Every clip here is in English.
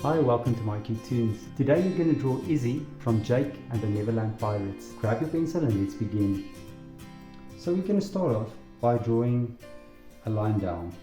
Hi, welcome to mycutetoons. Today you're going to draw Izzy from Jake and the Neverland Pirates. Grab your pencil and let's begin. So we're going to start off by drawing a line down.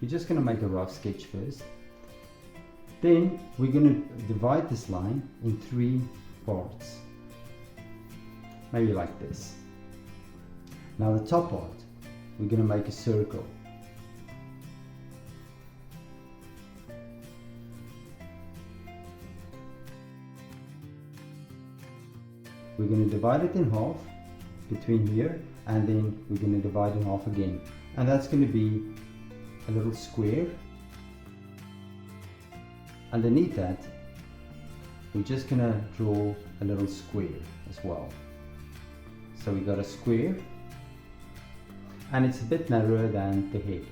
We're just going to make a rough sketch first. Then we're going to divide this line in 3 parts. Maybe like this. Now the top part, we're going to make a circle. We're going to divide it in half between here, and then we're going to divide in half again, and that's going to be a little square. Underneath that we're just going to draw a little square as well. So we got a square, and it's a bit narrower than the head.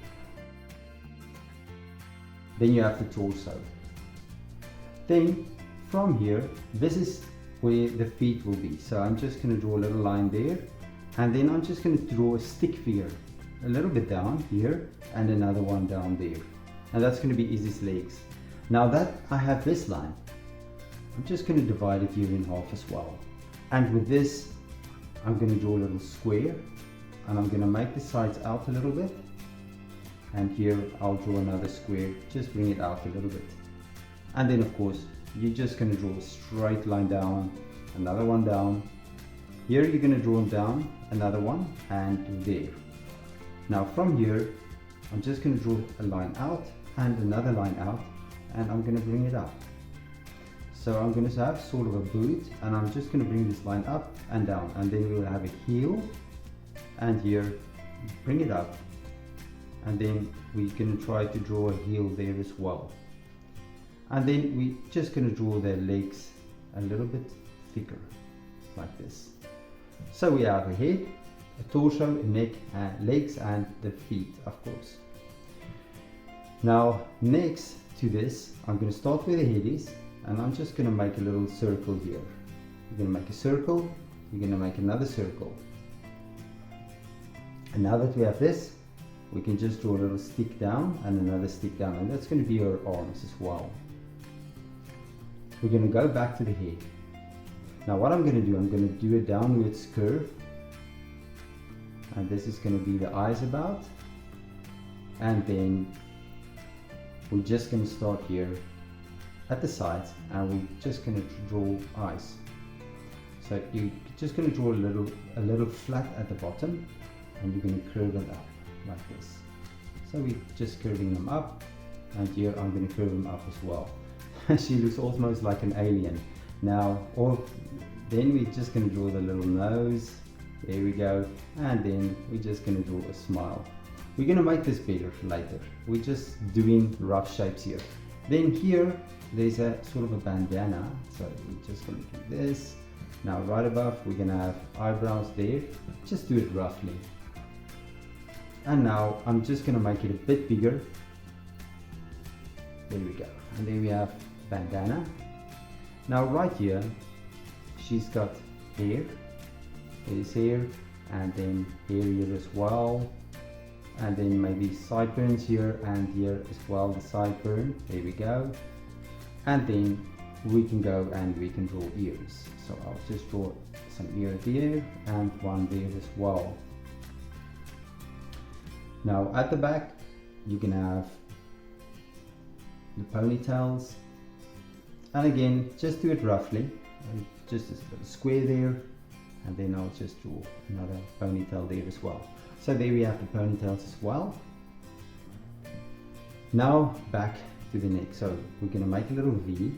Then you have the torso. Then from here, this is where the feet will be. So I'm just going to draw a little line there, and then I'm just going to draw a stick figure a little bit down here and another one down there, and that's going to be Izzy's legs. Now that I have this line, I'm just going to divide it here in half as well, and with this I'm going to draw a little square, and I'm going to make the sides out a little bit, and here I'll draw another square, just bring it out a little bit, and then of course you're just going to draw a straight line down, another one down. Here you're going to draw down another one, and there. Now from here I'm just going to draw a line out and another line out, and I'm going to bring it up. So I'm going to have sort of a boot, and I'm just going to bring this line up and down, and then we will have a heel, and here bring it up, and then we're going to try to draw a heel there as well. And then we're just going to draw their legs a little bit thicker, like this. So we have a head, a torso, a neck, legs, and the feet, of course. Now next to this, I'm going to start where the head is, and I'm just going to make a little circle here. You're going to make a circle, you're going to make another circle. And now that we have this, we can just draw a little stick down and another stick down, and that's going to be our arms as well. We're going to go back to the head. Now what I'm going to do, I'm going to do a downwards curve, and this is going to be the eyes about, and then we're just going to start here at the sides, and we're just going to draw eyes. So you're just going to draw a little flat at the bottom, and you're going to curve it up like this. So we're just curving them up, and here I'm going to curve them up as well. She looks almost like an alien. Now, then we're just going to draw the little nose. There we go. And then we're just going to draw a smile. We're going to make this better later. We're just doing rough shapes here. Then here, there's a sort of a bandana. So we're just going to do this. Now right above, we're going to have eyebrows there. Just do it roughly. And now I'm just going to make it a bit bigger. There we go. And then we have bandana. Now right here, she's got hair. There's hair, and then hair here as well, and then maybe sideburns here and here as well, the sideburn. There we go. And then we can go and we can draw ears. So I'll just draw some ear there and one there as well. Now at the back, you can have the ponytails, and again just do it roughly, just a little square there, and then I'll just draw another ponytail there as well. So there we have the ponytails as well. Now back to the neck. So we're going to make a little V.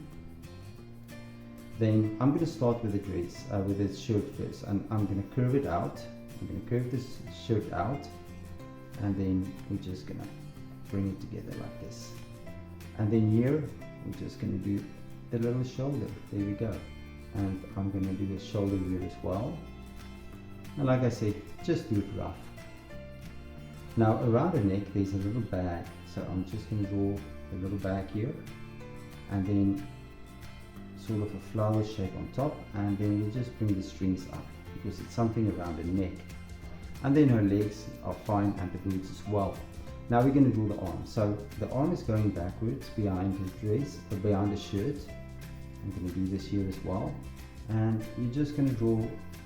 Then I'm going to start with the dress, with this shirt first, and I'm going to curve it out. I'm going to curve this shirt out, and then we're just going to bring it together like this. And then here we're just going to do the little shoulder. There we go. And I'm going to do a shoulder here as well. And like I said, just do it rough. Now around the neck there's a little bag, so I'm just going to draw a little bag here, and then sort of a flower shape on top, and then we'll just bring the strings up because it's something around the neck. And then her legs are fine, and the boots as well. Now we're going to draw the arm. So the arm is going backwards behind the dress, or behind the shirt. I'm going to do this here as well. And you're just going to draw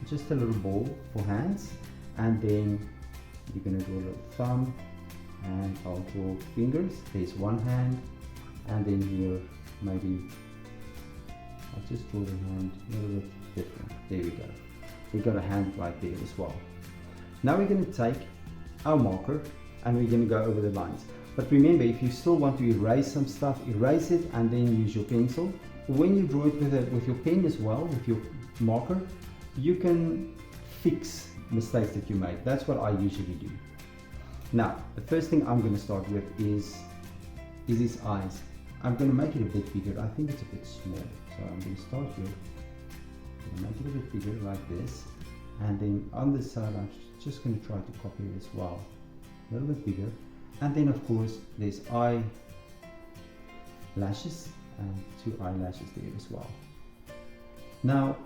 just a little ball for hands, and then you're going to draw a little thumb, and I'll draw fingers. There's one hand, and then here maybe I'll just draw the hand a little bit different. There we go. We've got a hand right there as well. Now we're going to take our marker and we're going to go over the lines. But remember, if you still want to erase some stuff, erase it and then use your pencil. When you draw it with your pen as well, with your marker, you can fix mistakes that you make. That's what I usually do. Now, the first thing I'm going to start with is his eyes. I'm going to make it a bit bigger. I think it's a bit small. So I'm going to start here. I'm going to make it a bit bigger like this. And then on this side, I'm just going to try to copy it as well. A little bit bigger. And then of course, there's eyelashes and 2 eyelashes there as well. Now,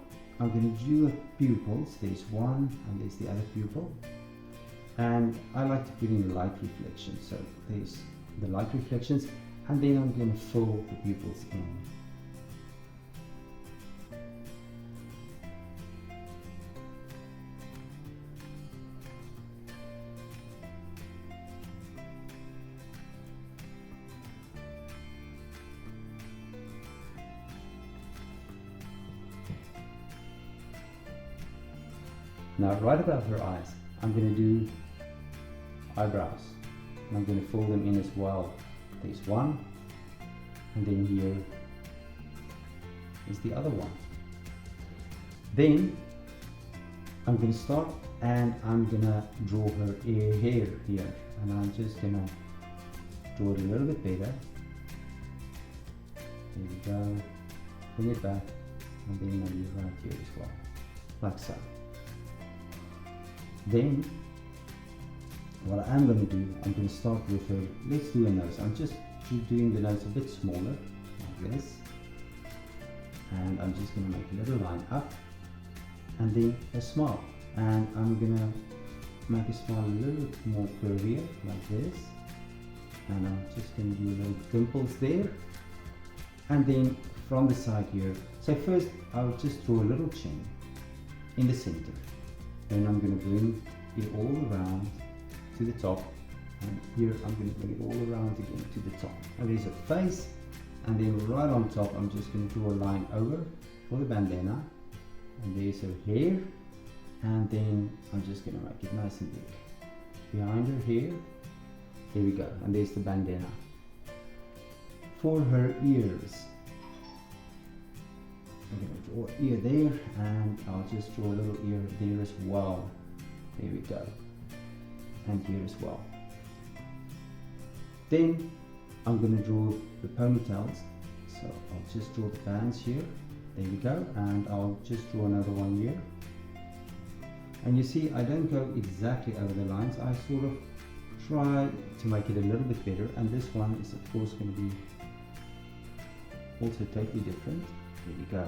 I'm going to do pupils. There's one and there's the other pupil. And I like to put in light reflection. So there's the light reflections, and then I'm going to fill the pupils in. Now, right above her eyes, I'm going to do eyebrows. And I'm going to fill them in as well. There's one, and then here is the other one. Then I'm going to start and I'm going to draw her hair here. And I'm just going to draw it a little bit better. There we go. Bring it back, and then maybe right here as well, like so. Then what I'm going to do, I'm going to start with her. Let's do a nose. I'm just doing the nose a bit smaller, like this. And I'm just going to make a little line up, and then a smile. And I'm going to make a smile a little bit more curvier, like this. And I'm just going to do little dimples there. And then from the side here, so first I'll just draw a little chin in the center. Then I'm going to bring it all around to the top, and here I'm going to bring it all around again to the top. And there's a face, and then right on top I'm just going to draw a line over for the bandana, and there's her hair, and then I'm just going to make it nice and big. Behind her hair, there we go, and there's the bandana. For her ears, I'm going to draw an ear there, and I'll just draw a little ear there as well. There we go. And here as well. Then I'm going to draw the ponytails. So I'll just draw the bands here. There we go. And I'll just draw another one here. And you see, I don't go exactly over the lines. I sort of try to make it a little bit better. And this one is of course going to be also totally different. There we go.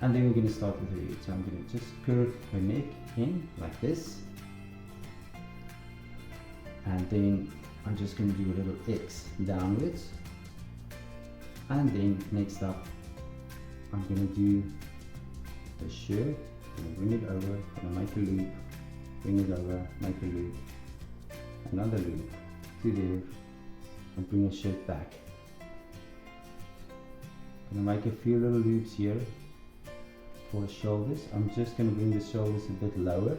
And then we're going to start with her head. So I'm going to just curve her neck in like this. And then I'm just going to do a little X downwards. And then next up, I'm going to do the shirt. I'm going to bring it over, going to make a loop, bring it over, make a loop, another loop to there, and bring the shirt back. I'm going to make a few little loops here for the shoulders. I'm just going to bring the shoulders a bit lower,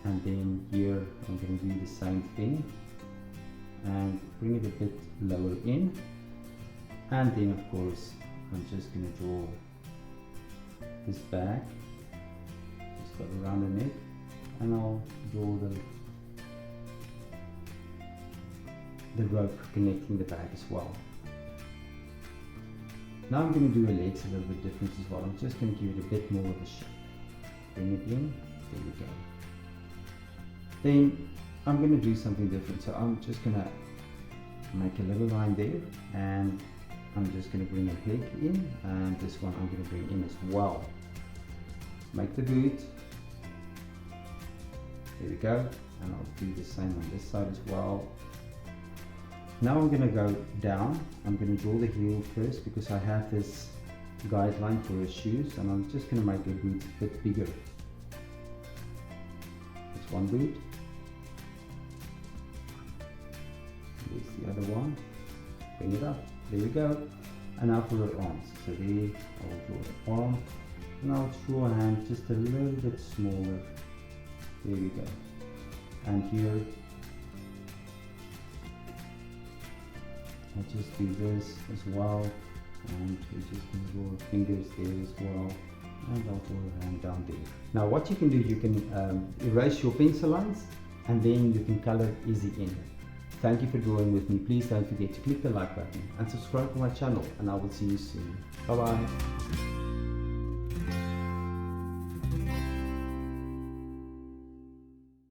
and then here I'm going to do the same thing and bring it a bit lower in, and then of course I'm just going to draw this back, just go around the neck, and I'll draw the rope connecting the back as well. Now I'm going to do her legs a little bit different as well. I'm just going to give it a bit more of a shape. Bring it in, there we go. Then I'm going to do something different. So I'm just going to make a little line there, and I'm just going to bring a leg in, and this one I'm going to bring in as well. Make the boot. There we go. and I'll do the same on this side as well. Now I'm going to go down. I'm going to draw the heel first because I have this guideline for his shoes, and I'm just going to make the boot a bit bigger. There's one boot. There's the other one. Bring it up. There we go. And now for her arms. So there, I'll draw the arm. And I'll draw a hand just a little bit smaller. There we go. And here, I'll just do this as well. And we're just going to draw fingers there as well. And I'll draw a hand down there. Now what you can do, you can erase your pencil lines, and then you can color Izzy in. Thank you for drawing with me. Please don't forget to click the like button and subscribe to my channel, and I will see you soon. Bye bye.